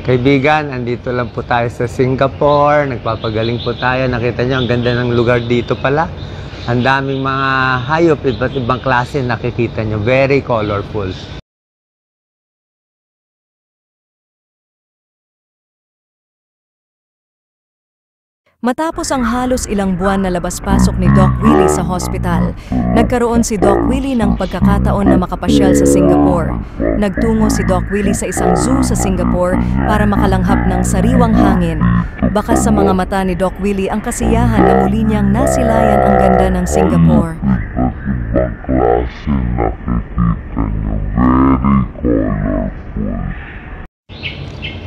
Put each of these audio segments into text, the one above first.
Kaibigan, andito lang po tayo sa Singapore. Nagpapagaling po tayo. Nakita nyo, ang ganda ng lugar dito pala. Ang daming mga hayop, iba't ibang klase nakikita nyo. Very colorful. Matapos ang halos ilang buwan na labas-pasok ni Doc Willie sa hospital, nagkaroon si Doc Willie ng pagkakataon na makapasyal sa Singapore. Nagtungo si Doc Willie sa isang zoo sa Singapore para makalanghap ng sariwang hangin. Baka sa mga mata ni Doc Willie ang kasiyahan na muli niyang nasilayan ang ganda ng Singapore.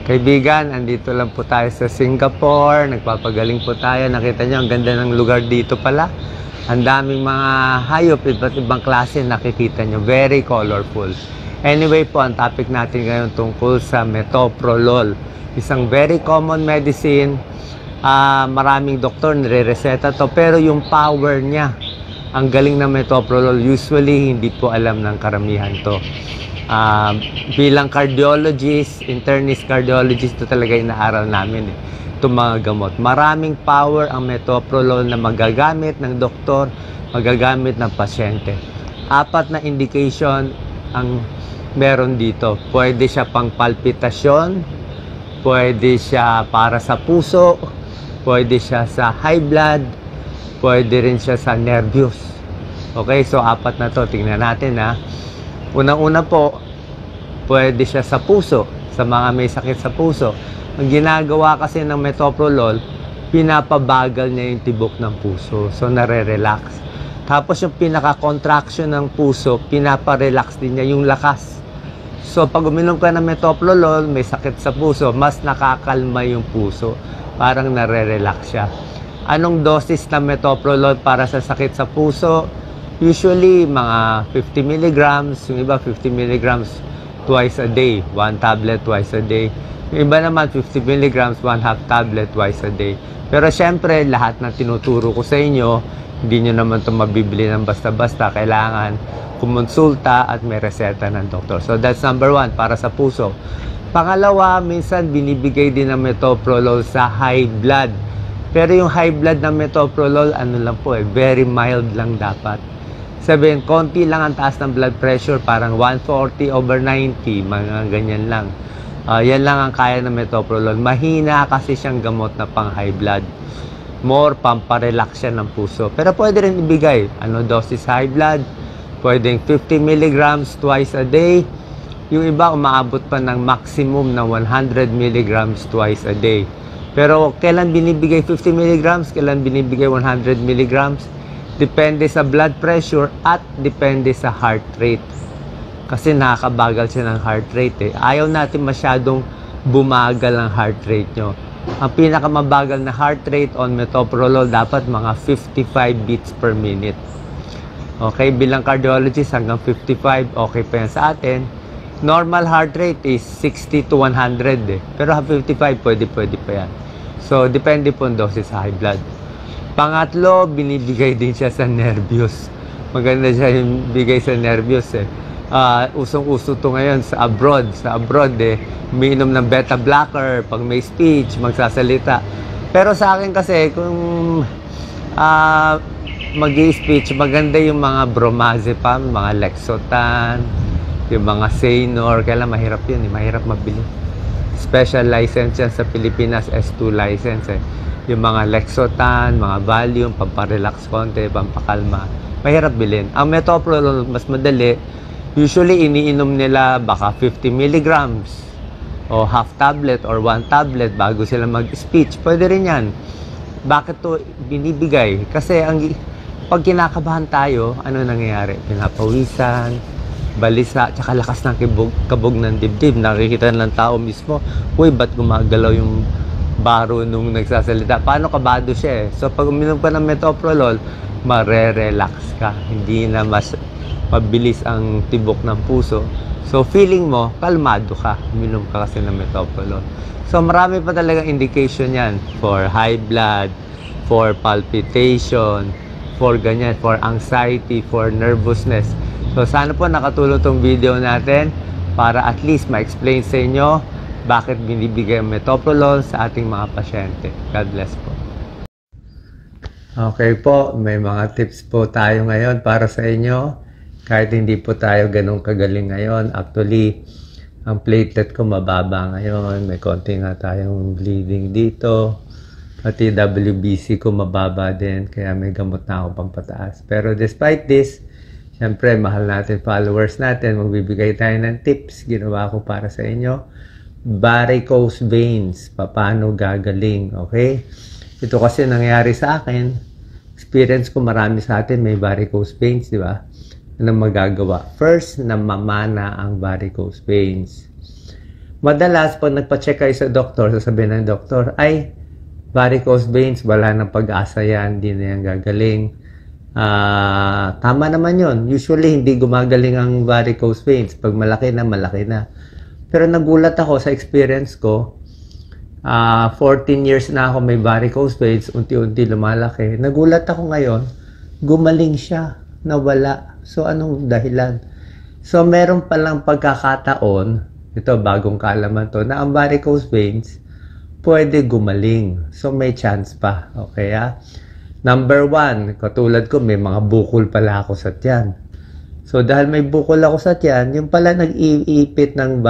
Kaibigan, andito lang po tayo sa Singapore. Nagpapagaling po tayo. Nakita nyo, ang ganda ng lugar dito pala. Ang daming mga hayop, iba't ibang klase nakikita nyo. Very colorful. Anyway po, ang topic natin ngayon tungkol sa metoprolol. Isang very common medicine. Maraming doktor nire-reseta to. Pero yung power niya, ang galing ng metoprolol, usually hindi po alam ng karamihan to. Bilang cardiologist, internist cardiologist, ito talaga inaaral namin itong mga gamot. Maraming power ang metoprolol na magagamit ng doktor, magagamit ng pasyente. 4 na indication ang meron dito. Pwede siya pang palpitasyon, pwede siya para sa puso, pwede siya sa high blood, pwede rin siya sa nervous. Okay, so 4 na to, tingnan natin ha. Unang-una po, pwede siya sa puso, sa mga may sakit sa puso. Ang ginagawa kasi ng metoprolol, pinapabagal niya yung tibok ng puso. So, nare-relax. Tapos yung pinaka-contraction ng puso, pinapa-relax din niya yung lakas. So, pag uminom ka ng metoprolol, may sakit sa puso, mas nakakalma yung puso. Parang nare-relax siya. Anong dosis ng metoprolol para sa sakit sa puso? Usually, mga 50 milligrams, yung iba 50 milligrams twice a day, 1 tablet twice a day. Yung iba naman 50 milligrams, 1/2 tablet twice a day. Pero syempre, lahat ng tinuturo ko sa inyo, hindi nyo naman ito mabibili ng basta-basta. Kailangan kumonsulta at may reseta ng doktor. So that's number 1, para sa puso. Pangalawa, minsan binibigay din ng metoprolol sa high blood. Pero yung high blood ng metoprolol, ano lang po very mild lang dapat. Sabihin, konti lang ang taas ng blood pressure, parang 140/90, mga ganyan lang. Yan lang ang kaya ng metoprolol. Mahina kasi siyang gamot na pang high blood. More pamparelax siya ng puso. Pero pwede rin ibigay. Ano dosis high blood? Pwedeng 50 milligrams twice a day. Yung iba umaabot pa ng maximum na 100 milligrams twice a day. Pero kailan binibigay 50 milligrams? Kailan binibigay 100 milligrams? Depende sa blood pressure at depende sa heart rate. Kasi nakakabagal siya ng heart rate Ayaw natin masyadong bumagal ang heart rate nyo. Ang pinakamabagal na heart rate on metoprolol dapat mga 55 beats per minute. Okay, bilang cardiologist hanggang 55, okay pa yan sa atin. Normal heart rate is 60 to 100 Pero 55, pwede pa yan. So, depende po ang dosis sa high blood. Pangatlo, binibigay din siya sa nervous. Maganda siya yung bigay sa nervous Usong-uso to ngayon sa abroad. Sa abroad umiinom ng beta blocker pag may speech, magsasalita. Pero sa akin kasi, kung mag-i-speech, maganda yung mga bromazepam, mga Lexotan, yung mga Saynor. Kailan mahirap yun mahirap mabili. Special license yan sa Pilipinas, S2 license Yung mga Lexotan, mga Valium, pamparelax konti, pampakalma. Mahirap bilhin. Ang metoprolol, mas madali. Usually, iniinom nila baka 50 milligrams o half tablet or 1 tablet bago sila mag-speech. Pwede rin yan. Bakit to binibigay? Kasi pag kinakabahan tayo, ano nangyayari? Pinapawisan, balisa, tsaka lakas ng kabog ng dibdib. Nakikita ng tao mismo, uy, ba't gumagalaw yung baro nung nagsasalita? Paano kabado siya So, pag uminom ka ng metoprolol, mare-relax ka. Hindi na mas mabilis ang tibok ng puso. So, feeling mo, kalmado ka. Uminom ka kasi ng metoprolol. So, marami pa talagang indication yan for high blood, for palpitation, for ganyan, for anxiety, for nervousness. So, sana po nakatulong tong video natin para at least ma-explain sa inyo bakit binibigay ang metoprolol sa ating mga pasyente. God bless po. Okay po, may mga tips po tayo ngayon para sa inyo. Kahit hindi po tayo ganun kagaling ngayon. Actually, ang platelet ko mababa ngayon. May konti nga tayong bleeding dito. Pati WBC ko mababa din. Kaya may gamot na ako pampataas. Pero despite this, syempre, mahal natin followers natin. Magbibigay tayo ng tips. Ginawa ko para sa inyo. Varicose veins. Paano gagaling. Okay? Ito kasi nangyari sa akin. Experience ko, marami sa atin may varicose veins, di ba? Anong magagawa? First, namamana ang varicose veins. Madalas, pag nagpa-check kayo sa doktor, sasabihin ng doktor, ay, varicose veins, wala nang pag-asa yan, hindi na yan gagaling. Tama naman yon. Usually, hindi gumagaling ang varicose veins. Pag malaki na, malaki na. Pero nagulat ako sa experience ko, 14 years na ako may varicose veins, unti-unti lumalaki. Nagulat ako ngayon, gumaling siya, nawala. So, anong dahilan? So, meron palang pagkakataon, ito bagong kaalaman to, na ang varicose veins, pwede gumaling. So, may chance pa. Okay, Number 1, katulad ko, may mga bukol pala ako sa tiyan. So, dahil may bukol ako sa tiyan, yung pala nag-iipit ng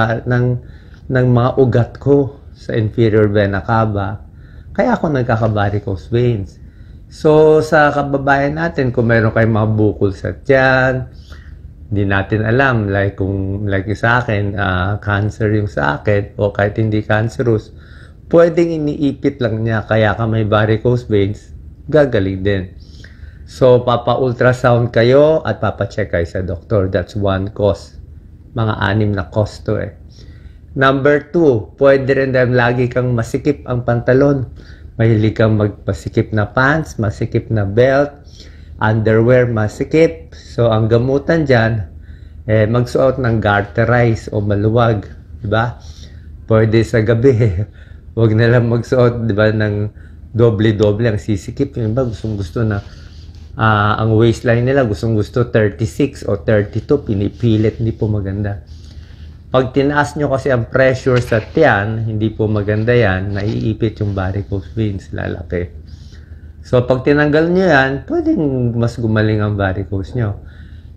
mga ugat ko sa inferior vena cava, kaya ako nagkaka-varicose veins. So, sa kababayan natin, kung meron kayong mga bukol sa tiyan, hindi natin alam, like sa akin, cancer yung sa akin, o kahit hindi cancerous, pwedeng iniipit lang niya, kaya ka may varicose veins, gagaling din. So, papa-ultrasound kayo at papa-check kayo sa doktor. That's one cause. Mga 6 na cause to Number 2, pwede rin dahil lagi kang masikip ang pantalon. Mahilig kang magpasikip na pants, masikip na belt, underwear, masikip. So, ang gamutan dyan, magsuot ng garterize o maluwag. Diba? Pwede sa gabi. Huwag na lang magsuot, diba, ng doble-doble ang sisikip. Yung ba, gustong-gusto na ang waistline nila, gustong-gusto 36 o 32, pinipilit, hindi po maganda. Pag tinaas nyo kasi ang pressure sa tiyan, hindi po maganda yan, naiipit yung varicose veins, lalaki. So, pag tinanggal nyo yan, pwedeng mas gumaling ang varicose nyo.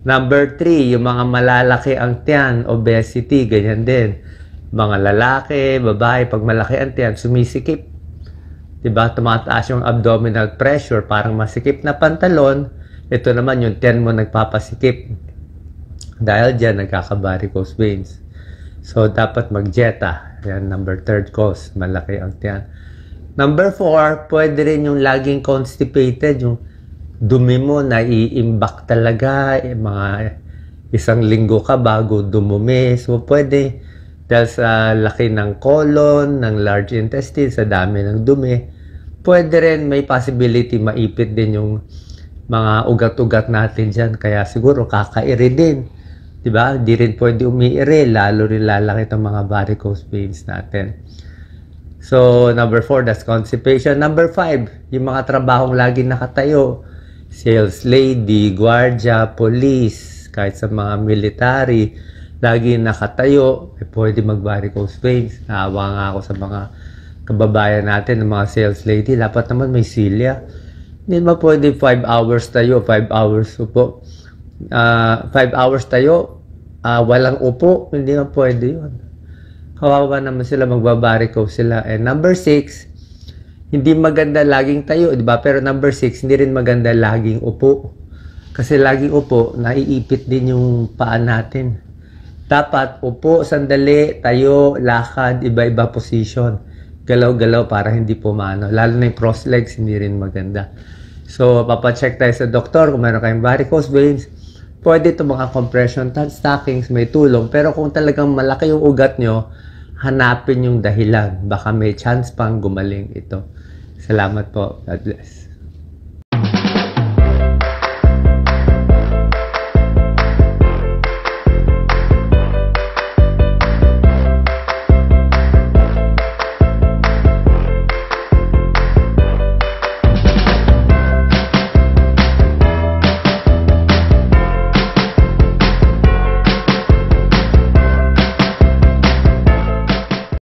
Number 3, yung mga malalaki ang tiyan, obesity, ganyan din. Mga lalaki, babae, pag malaki ang tiyan, sumisikip. Diba? Tumataas yung abdominal pressure, parang masikip na pantalon. Ito naman yung tiyan mo nagpapasikip. Dahil dyan, nagkaka-varicose veins. So, dapat mag-jeta. Yan, number 3 cause. Malaki ang tiyan. Number 4, pwede rin yung laging constipated. Yung dumi mo, naiimbak talaga. Mga 1 linggo ka bago dumumi. So, pwede dahil sa laki ng colon, ng large intestine, sa dami ng dumi. Pwede rin may possibility maipit din yung mga ugat-ugat natin dyan. Kaya siguro kakairi din. Diba? Di rin pwede umiire, lalo rin lalaki itong mga varicose veins natin. So, number 4, that's constipation. Number 5, yung mga trabahong lagi nakatayo. Sales lady, guardia, police, kahit sa mga military, lagi nakatayo, pwede mag-varicose veins. Naawa nga ako sa mga kababayan natin, ng mga sales lady. Dapat naman may silya. Hindi ba pwede 5 hours tayo, 5 hours upo? 5 hours tayo, walang upo, hindi na pwede yun. Kawawa naman sila, magbabaricose sila. And number 6, hindi maganda laging tayo, di ba? Pero number 6, hindi rin maganda laging upo. Kasi laging upo, naiipit din yung paa natin. Dapat upo, sandali, tayo, lakad, iba-iba position. Galaw-galaw para hindi pumano. Lalo na yung cross legs, hindi rin maganda. So, papacheck tayo sa doktor kung meron kayong varicose veins. Pwede ito mga compression stockings, may tulong. Pero kung talagang malaki yung ugat nyo, hanapin yung dahilan. Baka may chance pang gumaling ito. Salamat po. God bless.